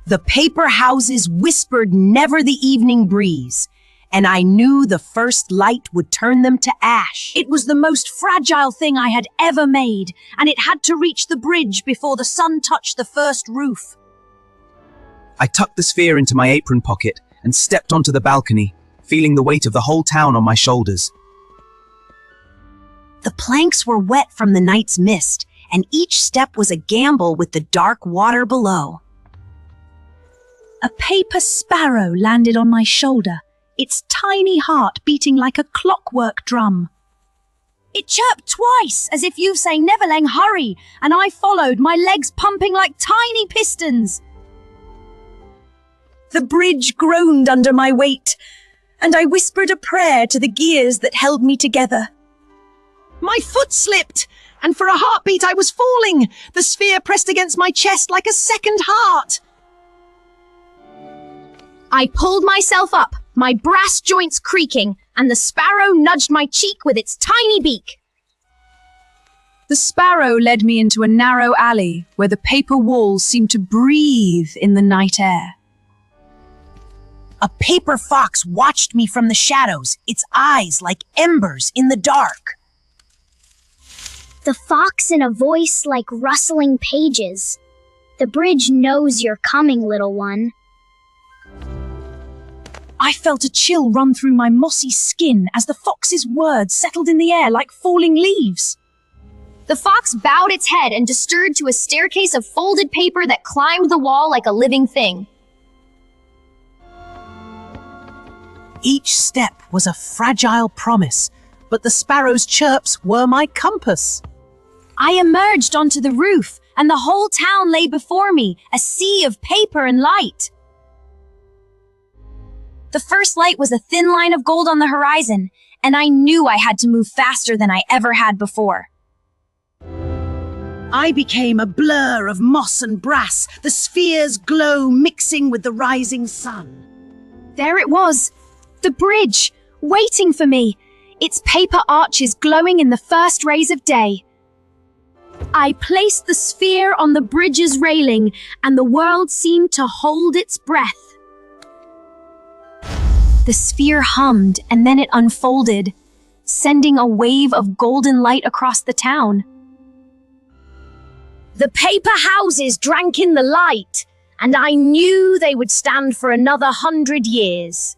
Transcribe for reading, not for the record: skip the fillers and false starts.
The paper houses whispered never the evening breeze, and I knew the first light would turn them to ash. It was the most fragile thing I had ever made, and it had to reach the bridge before the sun touched the first roof. I tucked the sphere into my apron pocket and stepped onto the balcony, feeling the weight of the whole town on my shoulders. The planks were wet from the night's mist, and each step was a gamble with the dark water below. A paper sparrow landed on my shoulder, its tiny heart beating like a clockwork drum. It chirped twice, as if you say, "Neverlang, hurry," and I followed, my legs pumping like tiny pistons. The bridge groaned under my weight, and I whispered a prayer to the gears that held me together. My foot slipped, and for a heartbeat I was falling. The sphere pressed against my chest like a second heart. I pulled myself up, my brass joints creaking, and the sparrow nudged my cheek with its tiny beak. The sparrow led me into a narrow alley where the paper walls seemed to breathe in the night air. A paper fox watched me from the shadows, its eyes like embers in the dark. The fox in a voice like rustling pages. "The bridge knows you're coming, little one." I felt a chill run through my mossy skin as the fox's words settled in the air like falling leaves. The fox bowed its head and disappeared to a staircase of folded paper that climbed the wall like a living thing. Each step was a fragile promise, but the sparrow's chirps were my compass. I emerged onto the roof, and the whole town lay before me, a sea of paper and light. The first light was a thin line of gold on the horizon, and I knew I had to move faster than I ever had before. I became a blur of moss and brass, the sphere's glow mixing with the rising sun. There it was, the bridge, waiting for me, its paper arches glowing in the first rays of day. I placed the sphere on the bridge's railing, and the world seemed to hold its breath. The sphere hummed, and then it unfolded, sending a wave of golden light across the town. The paper houses drank in the light, and I knew they would stand for another 100 years.